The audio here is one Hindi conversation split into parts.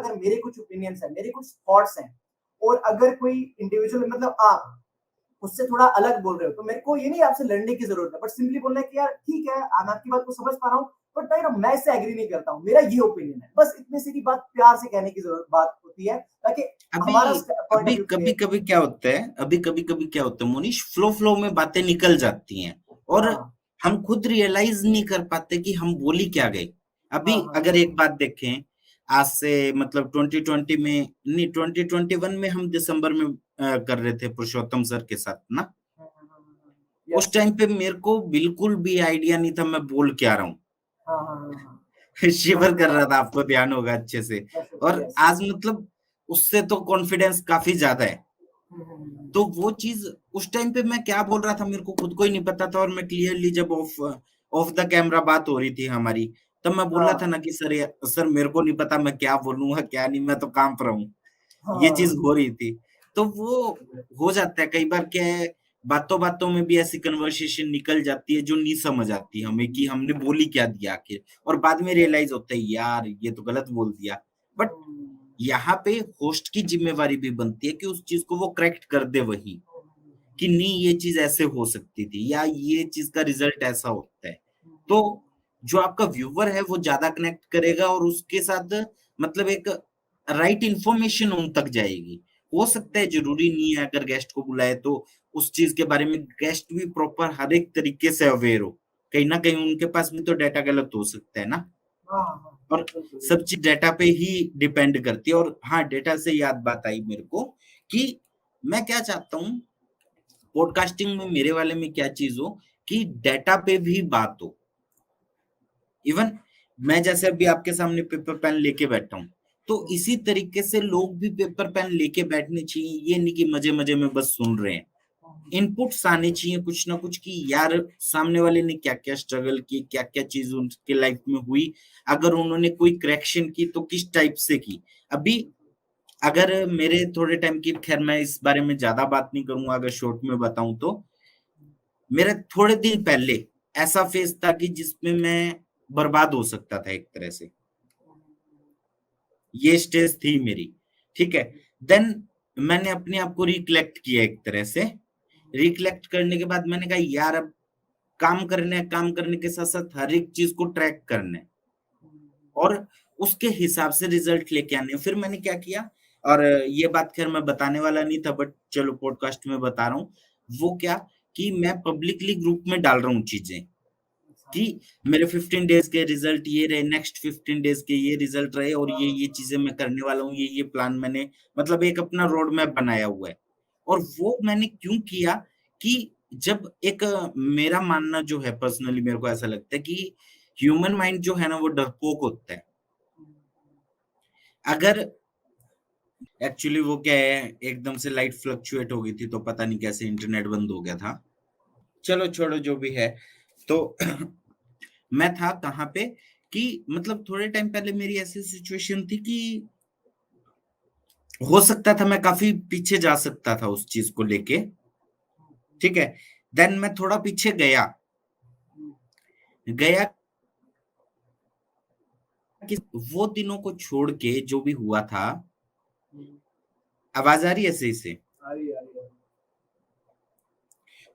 अगर मेरे कुछ ओपिनियंस है, मेरे कुछ थॉट्स हैं और अगर कोई इंडिविजुअल मतलब आप उससे थोड़ा अलग बोल रहे हो, तो मेरे को ये नहीं आपसे लड़ने की जरूरत है, बट सिंपली बोलना है कि यार ठीक है, मैं आपकी बात को समझ पा रहा हूँ, बट भाई मैं इससे एग्री नहीं करता हूँ, मेरा ये ओपिनियन है। बस इतनी सी की बात प्यार से कहने की जरूरत बात होती है, ताकि अभी हमारा पॉइंट ऑफ अभी व्यू कभी क्लियर। कभी क्या होता है, अभी कभी कभी क्या होता है मोनिश, फ्लो फ्लो में बातें निकल जाती हैं और हाँ हम खुद रियलाइज नहीं कर पाते कि हम बोली क्या गए। हाँ अभी हाँ अगर एक बात देखें, आज से मतलब 2020 में नहीं, 2021 में हम दिसंबर में कर रहे थे पुरुषोत्तम सर के साथ ना। उस यस टाइम पे मेरे को बिल्कुल भी आइडिया नहीं था मैं बोल क्या रहा हूँ। हाँ हाँ हाँ शिवर कर रहा था, आपको ध्यान होगा अच्छे से। और यस आज मतलब उससे तो कॉन्फिडेंस काफी ज्यादा है। तो वो चीज उस टाइम पे मैं क्या बोल रहा था मेरे को खुद को ही नहीं पता था, और मैं क्लियरली जब ऑफ ऑफ द कैमरा बात हो रही थी हमारी, तब मैं बोल रहा था हाँ ना कि सर सर मेरे को नहीं पता मैं क्या बोलूंगा क्या नहीं, मैं तो काम पर हूँ। ये चीज हाँ हो रही थी। तो वो हो जाता है कई बार, क्या है, बातों बातों में भी ऐसी कन्वर्सेशन निकल जाती है जो नहीं समझ आती हमें कि हमने बोली क्या दिया आखिर, और बाद में रियलाइज होता है यार ये तो गलत बोल दिया। बट यहाँ पे होस्ट की जिम्मेवारी भी बनती है कि उस चीज को वो करेक्ट कर दे वही, कि नहीं ये चीज ऐसे हो सकती थी या ये चीज का रिजल्ट ऐसा होता है। तो जो आपका व्यूअर है वो ज्यादा कनेक्ट करेगा और उसके साथ मतलब एक राइट इंफॉर्मेशन उन तक जाएगी। हो सकता है जरूरी नहीं है अगर गेस्ट को बुलाए तो उस चीज के बारे में गेस्ट भी प्रॉपर हर एक तरीके से अवेयर हो। कहीं ना कहीं उनके पास भी तो डाटा गलत हो सकता है ना। हाँ हाँ और बिल्कुल। सब चीज डाटा पे ही डिपेंड करती है। और हाँ, डाटा से याद बात आई मेरे को कि मैं क्या चाहता हूँ पॉडकास्टिंग में, मेरे वाले में क्या चीज हो कि डाटा पे भी बात हो। इवन मैं जैसे अभी आपके सामने पेपर पेन लेके बैठा हूं, तो इसी तरीके से लोग भी पेपर पेन लेके बैठने चाहिए। ये नहीं कि मजे मजे में बस सुन रहे हैं। इनपुट्स आने चाहिए कुछ ना कुछ, कि यार सामने वाले ने क्या क्या स्ट्रगल की, क्या क्या चीज उनके लाइफ में हुई, अगर उन्होंने कोई करेक्शन की तो किस टाइप से की। अभी अगर मेरे थोड़े टाइम की, खैर मैं इस बारे में ज्यादा बात नहीं करूंगा, अगर शॉर्ट में बताऊं तो मेरे थोड़े दिन पहले ऐसा फेज था कि जिसमें मैं बर्बाद हो सकता था एक तरह से। ये स्टेज थी मेरी, ठीक है। देन मैंने अपने आप को रिकलेक्ट किया एक तरह से। रिकलेक्ट करने के बाद मैंने कहा यार अब काम करने हैं, काम करने के साथ साथ हर एक चीज को ट्रैक करना है और उसके हिसाब से रिजल्ट लेके आने हैं। फिर मैंने क्या किया, और ये बात खैर मैं बताने वाला नहीं था बट चलो पॉडकास्ट में बता रहा हूँ। वो क्या, कि मैं पब्लिकली ग्रुप में डाल रहा हूँ चीजें कि मेरे 15 डेज के रिजल्ट ये रहे, नेक्स्ट 15 डेज के ये रिजल्ट रहे, और ये चीजें मैं करने वाला हूँ, ये प्लान मैंने मतलब एक अपना रोड मैप बनाया हुआ है। और वो मैंने क्यों किया कि जब एक मेरा मानना जो है, पर्सनली मेरे को ऐसा लगता है कि ह्यूमन माइंड जो है ना वो डरपोक होता है। अगर एक्चुअली वो क्या है, एकदम से लाइट फ्लक्चुएट हो गई थी तो पता नहीं कैसे इंटरनेट बंद हो गया था। चलो छोड़ो जो भी है। तो मैं था कहाँ पे कि मतलब थोड़े टाइम पहले मेरी ऐसी सिचुएशन थी कि हो सकता था मैं काफी पीछे जा सकता था उस चीज को लेके, ठीक है। देन मैं थोड़ा पीछे गया गया कि वो दिनों को छोड़ के जो भी हुआ था। आवाज आ रही है सही से?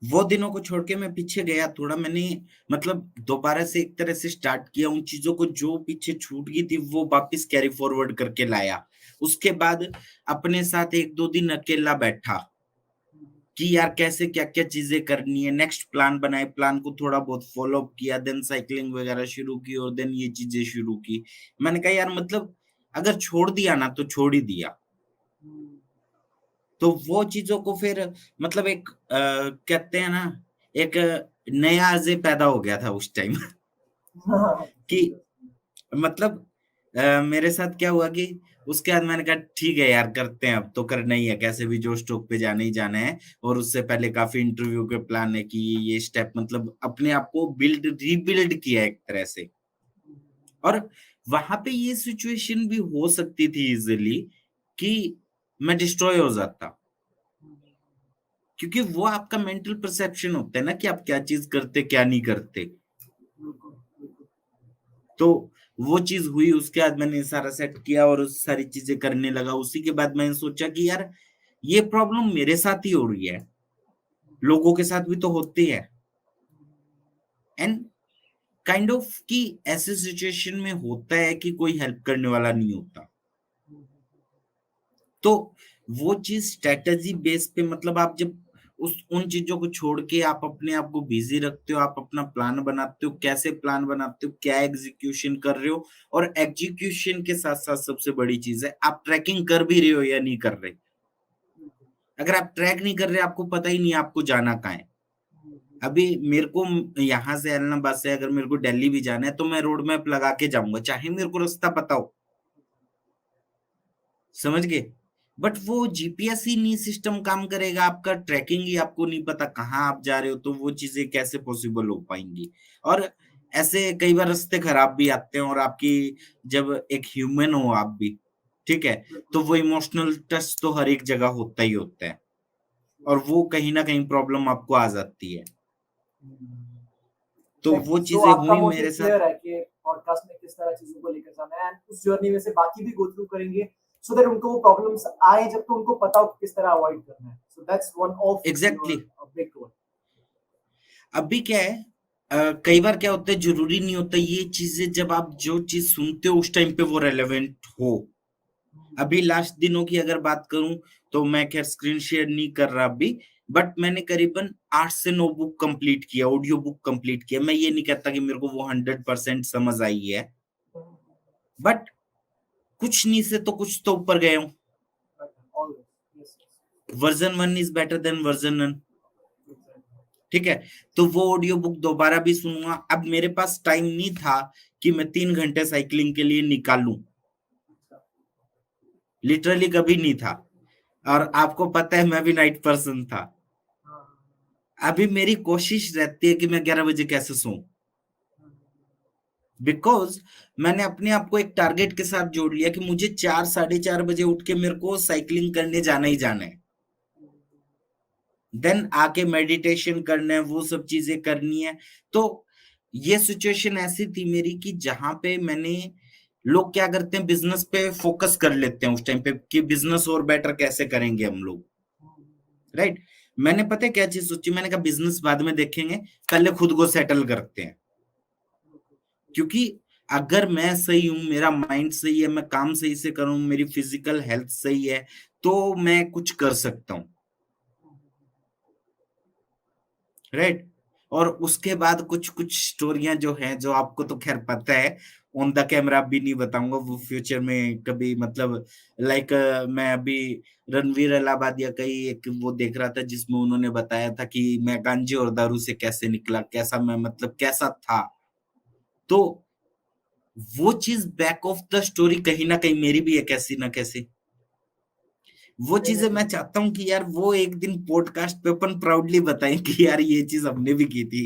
वो दिनों को छोड़ के मैं पीछे गया थोड़ा, मैंने मतलब दोबारा से एक तरह से स्टार्ट किया उन चीजों को जो पीछे छूट गई थी, वो वापस कैरी फॉरवर्ड करके लाया। उसके बाद अपने साथ एक दो दिन अकेला बैठा कि यार कैसे क्या क्या चीजें करनी है, नेक्स्ट प्लान बनाए, प्लान को थोड़ा बहुत फॉलो अप किया, देन साइकिलिंग वगैरह शुरू की और देन ये चीजें शुरू की। मैंने कहा यार मतलब अगर छोड़ दिया ना तो छोड़ ही दिया। तो वो चीजों को फिर मतलब एक कहते हैं ना, एक नया अज़े पैदा हो गया था उस टाइम। कि मतलब मेरे साथ क्या हुआ कि उसके बाद मैंने कहा ठीक है यार करते हैं, अब तो करना ही है, कैसे भी जो स्टॉक पे जाना ही जाना है। और उससे पहले काफी इंटरव्यू के प्लान है कि ये स्टेप मतलब अपने आप को बिल्ड रीबिल्ड किया एक तरह से। और वहां पे ये सिचुएशन भी हो सकती थी इजिली कि मैं डिस्ट्रॉय हो जाता, क्योंकि वो आपका मेंटल परसेप्शन होता है ना कि आप क्या चीज करते क्या नहीं करते। तो वो चीज हुई, उसके बाद मैंने सारा सेट किया और उस सारी चीजें करने लगा। उसी के बाद मैंने सोचा कि यार ये प्रॉब्लम मेरे साथ ही हो रही है, लोगों के साथ भी तो होती है। एंड काइंड ऑफ कि ऐसे सिचुएशन में होता है कि कोई हेल्प करने वाला नहीं होता। तो वो चीज स्ट्रेटेजी बेस पे, मतलब आप जब उन चीजों को छोड़ के आप अपने आप को बिजी रखते हो, आप अपना प्लान बनाते हो, कैसे प्लान बनाते हो, क्या एग्जीक्यूशन कर रहे हो, और एग्जीक्यूशन के साथ साथ सबसे बड़ी चीज है आप ट्रैकिंग कर भी रहे हो या नहीं कर रहे। अगर आप ट्रैक नहीं कर रहे, आपको पता ही नहीं आपको जाना कहाँ है। अभी मेरे को यहाँ से एलनाबाद से अगर मेरे को दिल्ली भी जाना है तो मैं रोड मैप लगा के जाऊंगा, चाहे मेरे को रास्ता पता हो, समझ गए। बट वो जीपीएस ही नहीं सिस्टम काम करेगा, आपका ट्रैकिंग ही आपको नहीं पता कहाँ आप जा रहे हो, तो वो चीजें कैसे पॉसिबल हो पाएंगी। और ऐसे कई बार रास्ते खराब भी आते हैं, और आपकी जब एक ह्यूमन हो आप भी, ठीक है, तो वो इमोशनल टच तो हर एक जगह होता ही होता है, और वो कहीं ना कहीं प्रॉब्लम आपको आ जाती है। तो वो सो चीजें आपका हुई मोटिव मेरे साथ। क्लियर है कि पॉडकास्ट में किस तरह चीजों को लेकर जाना है, एंड उस जर्नी में से बाकी भी गो थ्रू करेंगे सो दैट उनको वो प्रॉब्लम्स आए जब तो उनको पता हो कि किस तरह अवॉइड करना है। So that's one of exactly your big goal. अभी क्या है, कई बार क्या होता है, जरूरी नहीं होता ये चीजें जब आप जो चीज सुनते हो उस टाइम पे वो रेलेवेंट हो। अभी लास्ट दिनों की अगर बात करूं तो मैं खैर स्क्रीन शेयर नहीं कर रहा अभी, बट मैंने करीबन 8 से 9 बुक कंप्लीट किया, ऑडियो बुक कंप्लीट किया। मैं ये नहीं कहता कि मेरे को वो 100% समझ आई है, बट कुछ नहीं से तो कुछ तो ऊपर गए हूँ। Version 1 is better than version none, ठीक है। तो वो ऑडियो बुक दोबारा भी सुनूंगा। अब मेरे पास टाइम नहीं था कि मैं 3 घंटे साइकिलिंग के लिए निकालूं, लिटरली कभी नहीं था। और आपको पता है मैं भी नाइट पर्सन था। अभी मेरी कोशिश रहती है कि मैं 11 बजे कैसे सोऊं, बिकॉज मैंने अपने आप को एक टारगेट के साथ जोड़ लिया कि मुझे 4 साढ़े 4 बजे उठ के मेरे को साइकिलिंग करने जाना ही जाना है। देन आके मेडिटेशन करना है, वो सब चीजें करनी है। तो ये सिचुएशन ऐसी थी मेरी कि जहां पे मैंने, लोग क्या करते हैं बिजनेस पे फोकस कर लेते हैं उस टाइम पे कि बिजनेस और बेटर कैसे करेंगे हम लोग, राइट। मैंने पता है क्या चीज सोची, मैंने कहा बिजनेस बाद में देखेंगे, पहले खुद को सेटल करते हैं। क्योंकि अगर मैं सही हूं, मेरा माइंड सही है, मैं काम सही से करूं, मेरी फिजिकल हेल्थ सही है, तो मैं कुछ कर सकता हूं, राइट। और उसके बाद कुछ कुछ स्टोरियां जो हैं, जो आपको तो खैर पता है, ऑन द कैमरा भी नहीं बताऊंगा, वो फ्यूचर में कभी, मतलब लाइक मैं अभी रणवीर इलाहाबादिया का ही एक वो देख रहा था जिसमें उन्होंने बताया था कि मैं गांजे और दारू से कैसे निकला, कैसा मैं, मतलब कैसा था। तो वो चीज बैक ऑफ द स्टोरी कहीं ना कहीं मेरी भी है, कैसी ना कैसी। वो चीजें मैं चाहता हूँ कि यार वो एक दिन पॉडकास्ट पे अपन प्राउडली बताएं कि यार ये चीज हमने भी की थी।